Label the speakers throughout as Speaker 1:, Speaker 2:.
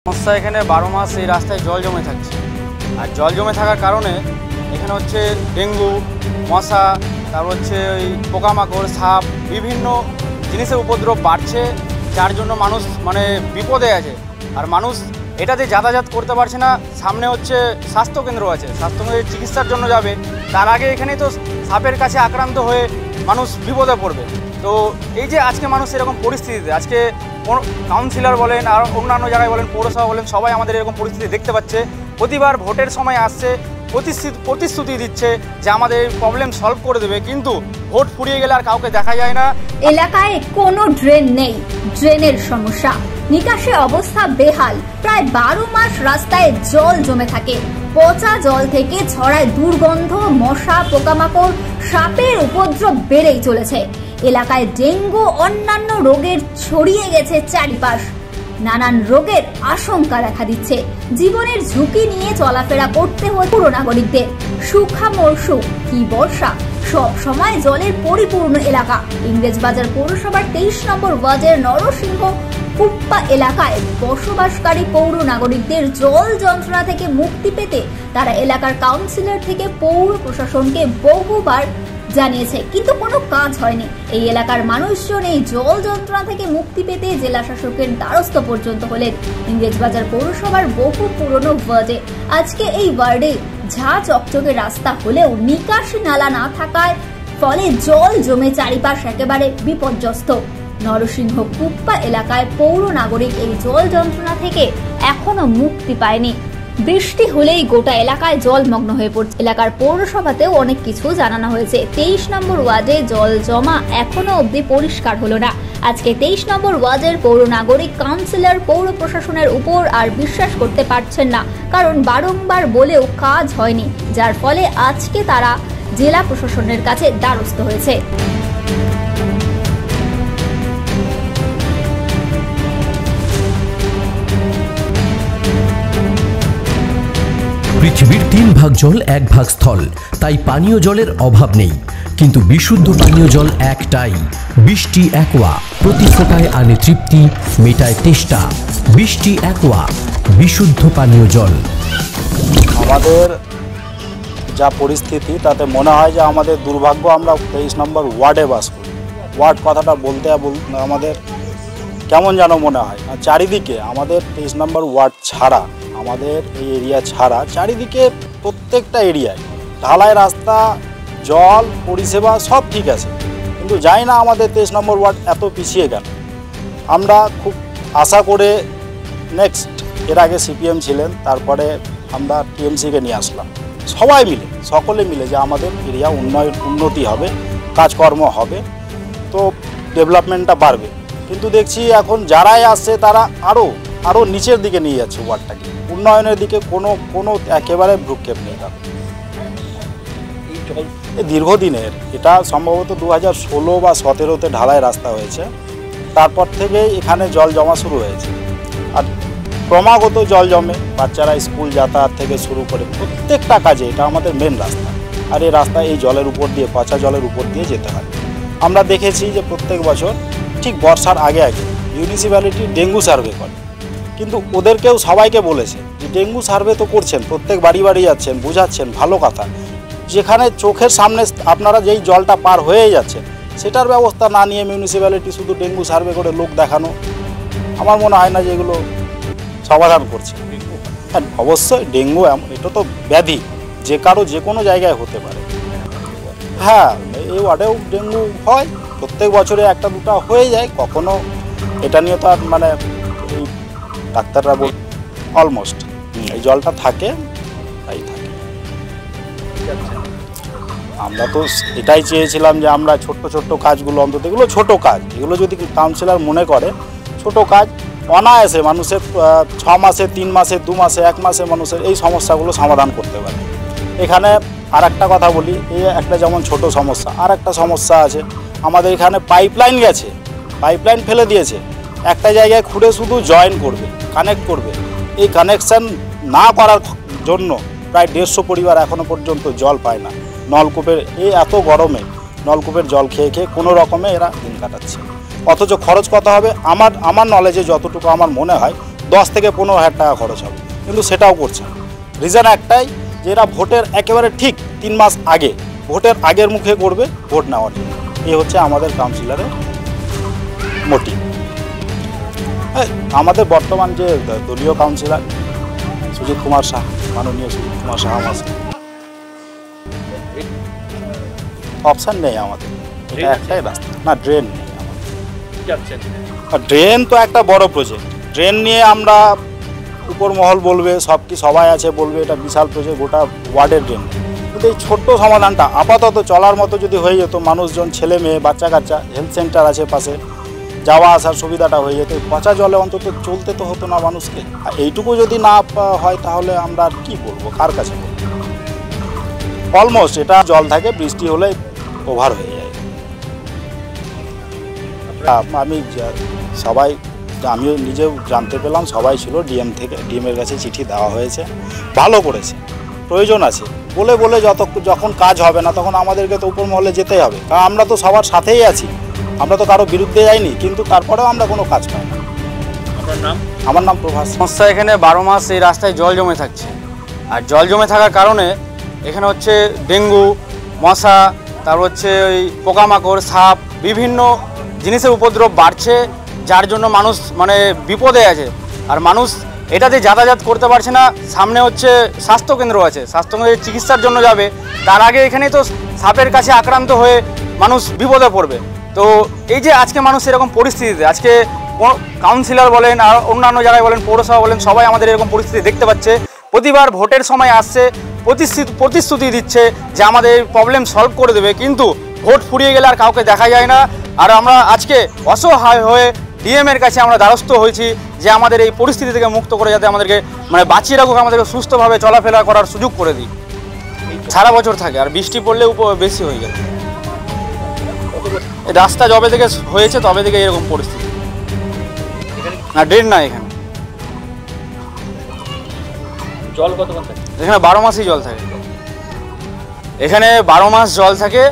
Speaker 1: সমস্যা এখানে 12 মাস এই রাস্তায় জল জমে থাকছে। আর জল জমে থাকার কারণে এখানে হচ্ছে ডেঙ্গু, মশা, তারপর হচ্ছে ওই পোকামাকড়, সাপ, বিভিন্ন জিনিসের উপদ্রব বাড়ছে, যার জন্য মানুষ মানে বিপদে আছে। আর মানুষ এটাতে যাতায়াত করতে পারছে না। সামনে হচ্ছে স্বাস্থ্যকেন্দ্র আছে, স্বাস্থ্যকেন্দ্রে চিকিৎসার জন্য যাবে, তার আগে এখানেই তো সাপের কাছে আক্রান্ত হয়ে মানুষ বিপদে পড়বে। তো এই যে আজকে মানুষ এরকম পরিস্থিতিতে, আজকে কাউন্সিলর বলেন আর অন্যান্য জায়গায় বলেন, পৌরসভা বলেন, সবাই আমাদের এরকম পরিস্থিতি দেখতে পাচ্ছে। প্রতিবার ভোটের সময় আসছে, প্রতিশ্রুতি দিচ্ছে যে আমাদের প্রবলেম সলভ করে দেবে, কিন্তু ভোট ফুরিয়ে গেলে আর কাউকে দেখা যায় না।
Speaker 2: এলাকায় কোনো ড্রেন নেই, ড্রেনের সমস্যা, নিকাশি অবস্থা বেহাল। প্রায় 12 মাস রাস্তায় জল জমে থাকে। পচা জল থেকে ছড়ায় দুর্গন্ধ, মশা, পোকামাকড়, সাপের উপদ্রব বেড়েই চলেছে। এলাকায় ডেঙ্গু অন্যান্য রোগের ছড়িয়ে গেছে চারিপাশ। নানান রোগের আশঙ্কা দেখা দিচ্ছে। জীবনের ঝুঁকি নিয়ে চলাফেরা করতে হচ্ছে পুর নাগরিকদের। শুখা মরশুম কি বর্ষা, সব সময় জলের পরিপূর্ণ এলাকা। ইংরেজবাজার পৌরসভার 23 নম্বর ওয়ার্ডের নরসিংহ কুপ্পা এলাকায় বসবাসকারী পৌর নাগরিকদের জল যন্ত্রণা থেকে মুক্তি পেতে তারা এলাকার কাউন্সিলর থেকে পৌর প্রশাসনকে বহুবার জানিয়েছে, কিন্তু কোনো কাজ হয়নি। এই এলাকার মানুষজন এই জল যন্ত্রণা থেকে মুক্তি পেতে জেলা শাসকের দ্বারস্থ পর্যন্ত হলেন। ইংরেজবাজার পৌরসভার বহু পুরনো ওয়ার্ডে আজকে এই ওয়ার্ডে ঝা চকচকে রাস্তা হলেও নিকাশি নালা না থাকায় ফলে জল জমে চারিপাশ একেবারে বিপর্যস্ত। নরসিংহ কুপ্পা এলাকায় পৌর নাগরিক এই জল যন্ত্রণা থেকে এখনো মুক্তি পায়নি। বৃষ্টি হলেই গোটা এলাকায় জলমগ্ন হয়ে পড়ছে। এলাকার পৌরসভাতেও অনেক কিছু জানানো হয়েছে। 23 নম্বর ওয়ার্ডে জল জমা এখনো অবধি পরিষ্কার হলো না। আজকে 23 নম্বর ওয়ার্ডের পৌর নাগরিক কাউন্সিলর পৌর প্রশাসনের উপর আর বিশ্বাস করতে পারছেন না, কারণ বারংবার বলেও কাজ হয়নি, যার ফলে আজকে তারা জেলা প্রশাসনের কাছে দ্বারস্থ হয়েছে।
Speaker 3: পৃথিবীর 3 ভাগ জল 1 ভাগ স্থল, তাই পানীয় জলের অভাব নেই। কিন্তু বিশুদ্ধ পানীয় জল একটাই, বৃষ্টি অ্যাকোয়া। প্রতি ফোঁটায় আনে তৃপ্তি, মেটায় তেষ্টা। বৃষ্টি অ্যাকোয়া, বিশুদ্ধ পানীয় জল।
Speaker 4: আমাদের যা পরিস্থিতি তাতে মনে হয় যে আমাদের দুর্ভাগ্য, আমরা 23 নম্বর ওয়ার্ডে বাস করি। ওয়ার্ড কথাটা বলতে আমাদের কেমন যেন মনে হয়। আর চারিদিকে আমাদের 23 নম্বর ওয়ার্ড ছাড়া, আমাদের এই এরিয়া ছাড়া চারিদিকে প্রত্যেকটা এরিয়ায় ঢালাই রাস্তা, জল পরিষেবা সব ঠিক আছে, কিন্তু যাই না আমাদের 23 নম্বর ওয়ার্ড এত পিছিয়ে গেল। আমরা খুব আশা করে নেক্সট, এর আগে সিপিএম ছিলেন, তারপরে আমরা টিএমসিকে নিয়ে আসলাম, সবাই মিলে সকলে মিলে যে আমাদের এরিয়া উন্নতি হবে, কাজকর্ম হবে, তো ডেভেলপমেন্টটা বাড়বে। কিন্তু দেখছি এখন যারাই আসছে তারা আরও নিচের দিকে নিয়ে যাচ্ছে ওয়ার্ডটাকে, উন্নয়নের দিকে কোনো একেবারে ভ্রুক্ষেপ নেই। এই দীর্ঘদিনের, এটা সম্ভবত 2016 বা 17-তে ঢালাই রাস্তা হয়েছে, তারপর থেকে এখানে জল জমা শুরু হয়েছে। আর ক্রমাগত জল জমে, বাচ্চারা স্কুল যাতায়াত থেকে শুরু করে প্রত্যেকটা কাজে এটা আমাদের মেন রাস্তা। আর এই রাস্তায় এই জলের উপর দিয়ে, পচা জলের উপর দিয়ে যেতে হয়। আমরা দেখেছি যে প্রত্যেক বছর ঠিক বর্ষার আগে মিউনিসিপ্যালিটি ডেঙ্গু সার্ভে করে, কিন্তু ওদেরকেও সবাইকে বলেছে যে ডেঙ্গু সার্ভে তো করছেন, প্রত্যেক বাড়ি বাড়ি যাচ্ছেন, বুঝাচ্ছেন, ভালো কথা, যেখানে চোখের সামনে আপনারা যেই জলটা পার হয়ে যাচ্ছেন সেটার ব্যবস্থা না নিয়ে মিউনিসিপ্যালিটি শুধু ডেঙ্গু সার্ভে করে লোক দেখানো, আমার মনে হয় না যে এগুলো সমাধান করছে। হ্যাঁ, অবশ্যই ডেঙ্গু এটা তো ব্যাধি, যে কারো যে কোনো জায়গায় হতে পারে। হ্যাঁ, এই ওয়ার্ডেও ডেঙ্গু হয়, প্রত্যেক বছরে 1-2টা হয়ে যায়, কখনো এটা নিয়ে তো আর মানে এই ডাক্তাররা বল অলমোস্ট এই জলটা থাকে, তাই থাকে। আমরা তো এটাই চেয়েছিলাম যে আমরা ছোট্ট কাজগুলো, অন্তত এগুলো ছোট কাজ, এগুলো যদি কাউন্সিলর মনে করে ছোট কাজ, অনায়াসে মানুষের 6 মাসে, 3 মাসে, 2 মাসে, 1 মাসে মানুষের এই সমস্যাগুলো সমাধান করতে পারে। এখানে আর একটা কথা বলি, এই একটা যেমন ছোট সমস্যা, আর একটা সমস্যা আছে আমাদের এখানে, পাইপলাইন গেছে, পাইপলাইন ফেলে দিয়েছে, একটা জায়গায় খুঁড়ে শুধু জয়েন করবে, কানেক্ট করবে। এই কানেকশান না করার জন্য প্রায় 150 পরিবার এখনও পর্যন্ত জল পায় না। নলকূপের এই এত গরমে নলকূপের জল খেয়ে কোনো রকমে এরা দিন কাটাচ্ছে। অথচ খরচ কত হবে, আমার নলেজে যতটুকু আমার মনে হয় 10 থেকে 15,000 টাকা খরচ হবে, কিন্তু সেটাও করছে না। রিজন একটাই, যে এরা ভোটের একেবারে ঠিক 3 মাস আগে, ভোটের আগের মুখে করবে ভোট নেওয়ার জন্য। এই হচ্ছে আমাদের কাউন্সিলরের মোটিভ। আমাদের বর্তমান যে দলীয় কাউন্সিলর সুজিত কুমার সাহা, মাননীয় সুজিত কুমার সাহা মাসে, অপশান নেই আমাদের, এটা একটাই রাস্তা না, ড্রেন নেই আমাদের। ড্রেন তো একটা বড় প্রজেক্ট, ড্রেন নিয়ে আমরা উপর মহল বলবে, সবাই আছে বলবে এটা বিশাল প্রজেক্ট, গোটা ওয়ার্ডের ড্রেন। কিন্তু এই ছোট্ট সমাধানটা আপাতত চলার মতো যদি হয়ে যেত, মানুষজন, ছেলে মেয়ে, বাচ্চা কাচ্চা, হেলথ সেন্টার আছে পাশে, যাওয়া আসার সুবিধাটা হয়ে যেত, পচা জলে অন্তত চলতে তো হতো না মানুষকে। আর এইটুকু যদি না হয় তাহলে আমরা আর কী বলবো, কার কাছে বলবো? অলমোস্ট এটা জল থাকে, বৃষ্টি হলে ওভার হয়ে যায়। আমিও নিজেও জানতে পেলাম, সবাই ছিল, ডিএমের কাছে চিঠি দেওয়া হয়েছে, ভালো করেছে, প্রয়োজন আছে বলে যখন কাজ হবে না তখন আমাদেরকে তো উপর মহলে যেতেই হবে, কারণ আমরা তো সবার সাথেই আছি, আমরা তো কারো বিরুদ্ধে যাইনি, কিন্তু তারপরেও আমরা কোনো কাজ পাই না।
Speaker 1: আপনার নাম?
Speaker 4: আমার নাম প্রভাস।
Speaker 1: সমস্যা এখানে 12 মাস এই রাস্তায় জল জমে থাকছে, আর জল জমে থাকার কারণে এখানে হচ্ছে ডেঙ্গু, মশা, তারপর হচ্ছে ওই পোকামাকড়, সাপ, বিভিন্ন জিনিসের উপদ্রব বাড়ছে, যার জন্য মানুষ মানে বিপদে আছে। আর মানুষ এটাতে যাতায়াত করতে পারছে না। সামনে হচ্ছে স্বাস্থ্যকেন্দ্র আছে, স্বাস্থ্যকেন্দ্রে চিকিৎসার জন্য যাবে, তার আগে এখানে তো সাপের কাছে আক্রান্ত হয়ে মানুষ বিপদে পড়বে। তো এই যে আজকে মানুষ এরকম পরিস্থিতিতে, আজকে কাউন্সিলর বলেন আর অন্যান্য যারাই বলেন, পৌরসভা বলেন, সবাই আমাদের এরকম পরিস্থিতি দেখতে পাচ্ছে। প্রতিবার ভোটের সময় আসছে, প্রতিশ্রুতি দিচ্ছে যে আমাদের প্রবলেম সলভ করে দেবে, কিন্তু ভোট ফুরিয়ে গেলে আর কাউকে দেখা যায় না। আর আমরা আজকে অসহায় হয়ে ডিএমের কাছে আমরা দ্বারস্থ হয়েছি যে আমাদের এই পরিস্থিতি থেকে মুক্ত করে যাতে আমাদেরকে মানে বাঁচিয়ে রাখুক, আমাদেরকে সুস্থভাবে চলাফেরা করার সুযোগ করে দিই। সারা বছর থাকে, আর বৃষ্টি পড়লে বেশি হয়ে যায়। রাস্তা যবে থেকে হয়েছে তবে থেকে এরকম পরিস্থিতি। না, ড্রেন না এখানে।
Speaker 5: জল কতক্ষণ থাকে
Speaker 1: এখানে? 12 মাসই জল থাকে এখানে, 12 মাস জল থাকে।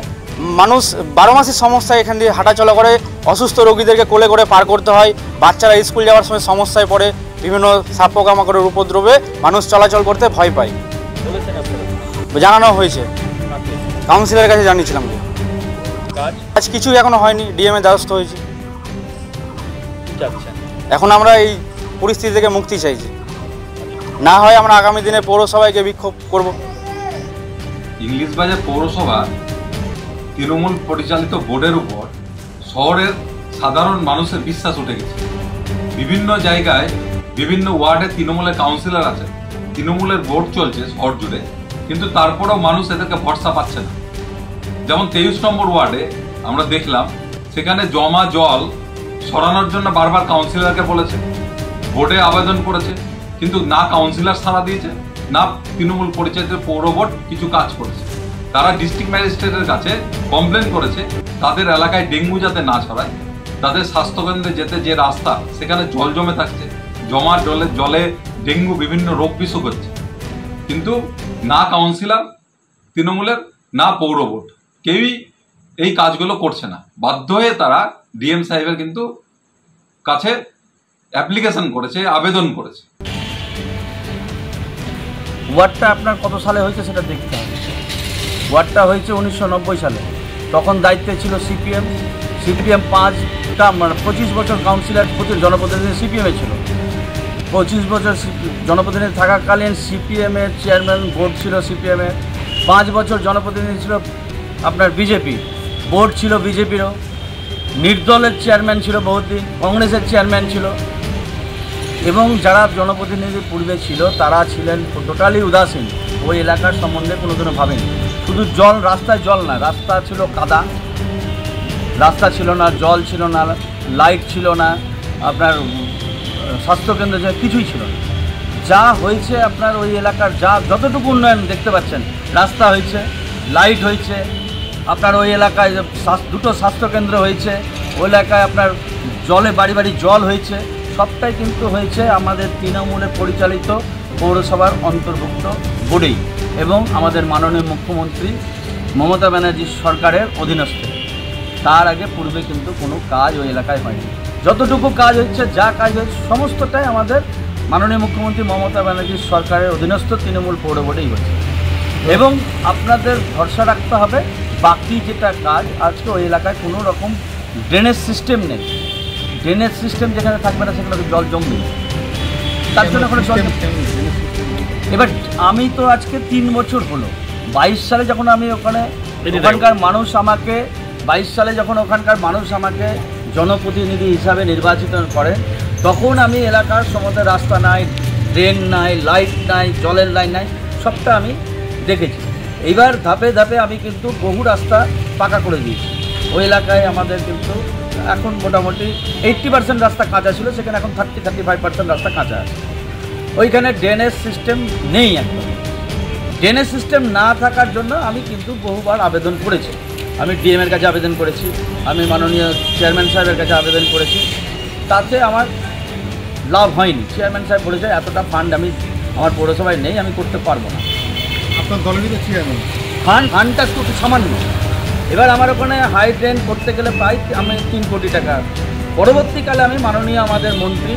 Speaker 1: মানুষ 12 মাসের সমস্যা, এখান দিয়ে হাঁটাচলা করে, অসুস্থ রোগীদেরকে কোলে করে পার করতে হয়, বাচ্চারা স্কুল যাওয়ার সময় সমস্যায় পড়ে, বিভিন্ন সাপ পোকামাকড়ের উপদ্রবে মানুষ চলাচল করতে ভয় পায়। জানানো হয়েছে, কাউন্সিলরের কাছে জানিয়েছিলাম যে কাজ কিছুই এখনো হয়নি, ডিএমের দ্বারস্থ হয়েছে। এখন আমরা এই পরিস্থিতি থেকে মুক্তি চাইছি, না হয় আমরা আগামী দিনে পৌরসভাকে বিক্ষোভ করব।
Speaker 6: ইংলিশ বাজার পৌরসভা তৃণমূল পরিচালিত বোর্ডের উপর শহরের সাধারণ মানুষের বিশ্বাস উঠে গেছে। বিভিন্ন জায়গায় বিভিন্ন ওয়ার্ডে তৃণমূলের কাউন্সিলর আছে, তৃণমূলের ভোট চলছে শহর জুড়ে, কিন্তু তারপরেও মানুষ এদেরকে ভরসা পাচ্ছে না। যেমন 23 নম্বর ওয়ার্ডে আমরা দেখলাম, সেখানে জমা জল সরানোর জন্য বারবার কাউন্সিলরকে বলেছে, ভোটে আবেদন করেছে, কিন্তু না কাউন্সিলর সাড়া দিয়েছে, না তৃণমূল পরিচালিত পৌর বোর্ড কিছু কাজ করেছে। তারা ডিস্ট্রিক্ট ম্যাজিস্ট্রেটের কাছে কমপ্লেন করেছে তাদের এলাকায় ডেঙ্গু যাতে না ছড়ায়, তাদের স্বাস্থ্যকেন্দ্রে যেতে যে রাস্তা সেখানে জল জমে থাকছে, জমা জলে ডেঙ্গু বিভিন্ন রোগ বিসুখ হচ্ছে, কিন্তু না কাউন্সিলর তৃণমূলের না পৌর বোর্ড কেউই এই কাজগুলো করছে না। বাধ্য হয়ে তারা ডিএম সাহেবের কিন্তু কাছে অ্যাপ্লিকেশন করেছে, আবেদন করেছে।
Speaker 5: ওয়ার্ডটা আপনার কত সালে হয়েছে সেটা দেখতে হবে। ওয়ার্ডটা হয়েছে 1990 সালে, তখন দায়িত্বে ছিল সিপিএম। 25 বছর কাউন্সিলর জনপ্রতিনিধি সিপিএমে ছিল। 25 বছর জনপ্রতিনিধি থাকাকালীন সিপিএমের চেয়ারম্যান বোর্ড ছিল সিপিএমের, 5 বছর জনপ্রতিনিধি ছিল আপনার বিজেপি, বোর্ড ছিল বিজেপিরও, নির্দলের চেয়ারম্যান ছিল বহুদিন, কংগ্রেসের চেয়ারম্যান ছিল, এবং যারা জনপ্রতিনিধি পূর্বে ছিল তারা ছিলেন টোটালি উদাসীন, ওই এলাকার সম্বন্ধে কোনোদিনও ভাবেনি। শুধু জল, রাস্তায় জল না, রাস্তা ছিল কাদা, রাস্তা ছিল না, জল ছিল না, লাইট ছিল না, আপনার স্বাস্থ্যকেন্দ্র কিছুই ছিল না। যা হয়েছে আপনার ওই এলাকার যতটুকু উন্নয়ন দেখতে পাচ্ছেন, রাস্তা হয়েছে, লাইট হয়েছে, আপনার ওই এলাকায় 2টো স্বাস্থ্যকেন্দ্র হয়েছে, ওই এলাকায় আপনার জলে বাড়ি বাড়ি জল হয়েছে, সবটাই কিন্তু হয়েছে আমাদের তৃণমূলের পরিচালিত পৌরসভার অন্তর্ভুক্ত বোর্ডেই এবং আমাদের মাননীয় মুখ্যমন্ত্রী মমতা ব্যানার্জির সরকারের অধীনস্থ। তার আগে পূর্বে কিন্তু কোনো কাজ ওই এলাকায় হয়নি। যতটুকু কাজ হচ্ছে, যা কাজ হচ্ছে, সমস্তটাই আমাদের মাননীয় মুখ্যমন্ত্রী মমতা ব্যানার্জির সরকারের অধীনস্থ তৃণমূল পৌর বোর্ডেই হয়েছে। এবং আপনাদের ভরসা রাখতে হবে, বাকি যেটা কাজ আজকে ওই এলাকায় কোনো রকম ড্রেনেজ সিস্টেম নেই। ড্রেনেজ সিস্টেম যেখানে থাকবে না সেখানে জল জমবে, তার জন্য কোনো জল। এবার আমি তো আজকে 3 বছর হলো, 22 সালে যখন আমি ওখানকার মানুষ আমাকে 22 সালে যখন ওখানকার মানুষ আমাকে জনপ্রতিনিধি হিসাবে নির্বাচিত করে, তখন আমি এলাকার সমস্ত রাস্তা নাই, ড্রেন নাই, লাইট নাই, জলের লাইন নাই, সবটা আমি দেখেছি। এইবার ধাপে ধাপে আমি কিন্তু বহু রাস্তা পাকা করে দিয়েছি। ওই এলাকায় আমাদের কিন্তু এখন মোটামুটি 80% রাস্তা কাঁচা ছিল, সেখানে এখন 30-35% রাস্তা কাঁচা আছে। ওইখানে ড্রেনেজ সিস্টেম নেই। একদম ড্রেনেজ সিস্টেম না থাকার জন্য আমি কিন্তু বহুবার আবেদন করেছি। আমি ডিএমের কাছে আবেদন করেছি, আমি মাননীয় চেয়ারম্যান সাহেবের কাছে আবেদন করেছি, তাতে আমার লাভ হয়নি। চেয়ারম্যান সাহেব বলেছে এতটা ফান্ড আমার পৌরসভায় নেই, আমি করতে পারবো না।
Speaker 7: আপনার দলেরই তো চেয়ারম্যান,
Speaker 5: ফান্ডটা খুব সামান্য। এবার আমার ওখানে হাই ড্রেন করতে গেলে প্রায় আমি 3 কোটি টাকা। পরবর্তীকালে আমি মাননীয় আমাদের মন্ত্রী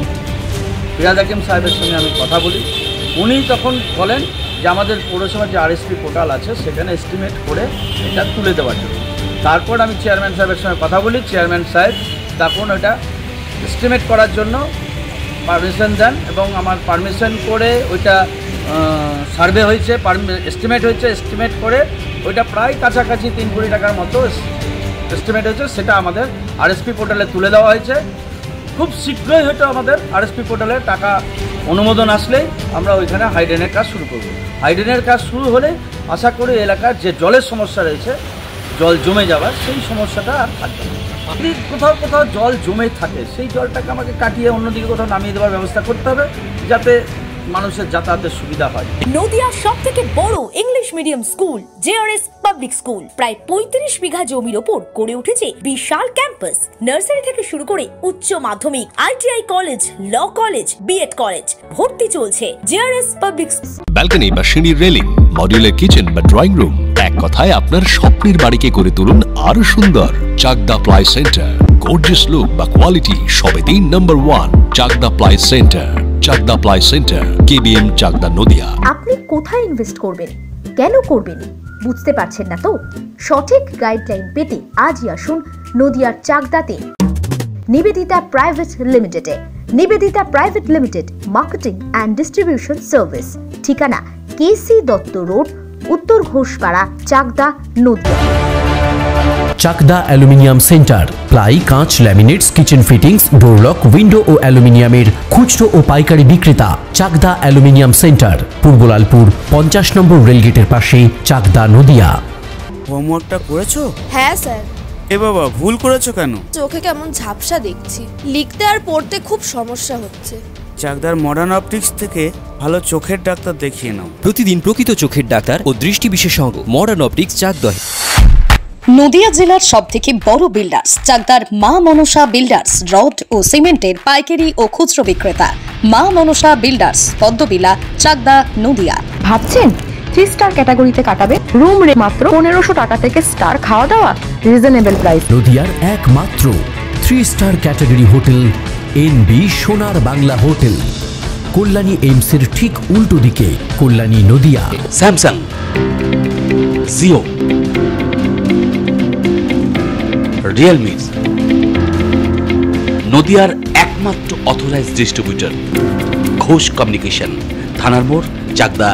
Speaker 5: ফিরহাদ হাকিম সাহেবের সঙ্গে আমি কথা বলি, উনি তখন বলেন যে আমাদের পৌরসভার যে আরএসপি পোর্টাল আছে সেখানে এস্টিমেট করে এটা তুলে দেওয়ার জন্য। তারপর আমি চেয়ারম্যান সাহেবের সঙ্গে কথা বলি, চেয়ারম্যান সাহেব তখন ওটা এস্টিমেট করার জন্য পারমিশন দেন এবং আমার পারমিশন করে ওইটা সার্ভে হয়েছে, এস্টিমেট হয়েছে, এস্টিমেট করে ওইটা প্রায় কাছাকাছি 3 কোটি টাকার মতো এস্টিমেট হয়েছে। সেটা আমাদের আরএসপি পোর্টালে তুলে দেওয়া হয়েছে। খুব শীঘ্রই হয়তো আমাদের আরএসপি পোর্টালে টাকা অনুমোদন আসলেই আমরা ওইখানে হাইড্রেনের কাজ শুরু করব। হাইড্রেনের কাজ শুরু হলে আশা করি এলাকার যে জলের সমস্যা রয়েছে, জল জমে যাওয়ার, সেই সমস্যাটা আর থাকবে না। যদি কোথাও কোথাও জল জমে থাকে, সেই জলটাকে আমাকে কাটিয়ে অন্যদিকে কোথাও নামিয়ে দেওয়ার ব্যবস্থা করতে হবে, যাতে মানুষের যাতায়াতের সুবিধা হয়।
Speaker 8: নদিয়ার সবথেকে বড় English medium school JRS public school প্রায় 35 বিঘা জমির ওপর গড়ে উঠেছে বিশাল ক্যাম্পাস। নার্সারি থেকে শুরু করে উচ্চ মাধ্যমিক, ITI college, law college, B Ed college, ভর্তি চলছে। জেআরএস পাবলিক
Speaker 9: ব্যালকনি বা সিঁড়ির রেলিং, মডিউলার কিচেন বা ড্রয়িং রুম, এক কথায় আপনার স্বপ্নের বাড়িকে করে তুলুন আরো সুন্দর। Chakdah ply centre, gorgeous look বা কোয়ালিটি সবে 3 নম্বর 1 Chakdah ply centre. Chakdah ply centre, KBM, Chakdah, Nadia.
Speaker 2: আপনি কোথায় ইনভেস্ট করবেন, কেন করবেন, বুঝতে পারছেন না তো? সঠিক গাইডলাইন পেতে আজই আসুন নদিয়ার চাকদাতে নিবেদিতা প্রাইভেট লিমিটেডে। Nivedita private limited, marketing and distribution service. ঠিকানা KC Dutta road, Uttar Ghoshpara, Chakdah, Nadia.
Speaker 3: Chakdah aluminium centre, ply, কাঁচ, laminates, kitchen fittings, door lock, window ও অ্যালুমিনিয়ামের খুচরো ও পাইকারি বিক্রেতা। Chakdah aluminium centre, Purbalalpur 50 number রেলগেটের পাশে, চাকদা, নদিয়া।
Speaker 10: হোমওয়ার্কটা করেছো?
Speaker 11: হ্যাঁ স্যার।
Speaker 10: এ বাবা, ভুল করেছো কেন?
Speaker 11: চোখে কেমন ঝাপসা দেখছি, লিখতে আর পড়তে খুব সমস্যা হচ্ছে।
Speaker 10: চাকদার মডার্ন অপটিক্স থেকে ভালো চোখের ডাক্তার দেখিয়ে নাও।
Speaker 12: প্রতিদিন প্রকৃত চোখের ডাক্তার ও দৃষ্টি বিশেষজ্ঞ মডার্ন অপটিক্স, চাকদা।
Speaker 8: নদিয়া জেলার সবথেকে বড় বিল্ডার্স চাকদার মা মনসা বিল্ডার্স, রড ও সিমেন্টের পাইকারি ও খুচরো বিক্রেতা। মা মনসা বিল্ডার্স, পদ্মবিলা, চাকদা, নদিয়া।
Speaker 13: ভাবছেন 3 স্টার ক্যাটাগরিতে কাটাবে? রুম রে মাত্র 1500 টাকা থেকে স্টার, খাওয়া দাওয়া রিজনেবল প্রাইস।
Speaker 3: নদিয়ার একমাত্র 3 স্টার ক্যাটাগরি হোটেল এনবি সোনার বাংলা হোটেল, কল্যাণী এইমসের ঠিক উল্টো দিকে, কল্যাণী, নদিয়া।
Speaker 9: স্যামসাং, জিও, রিয়েলমি, নদিয়ার একমাত্র অথরাইজড ডিস্ট্রিবিউটর ঘোষ কমিউনিকেশন, থানার মোড়, চাকদা।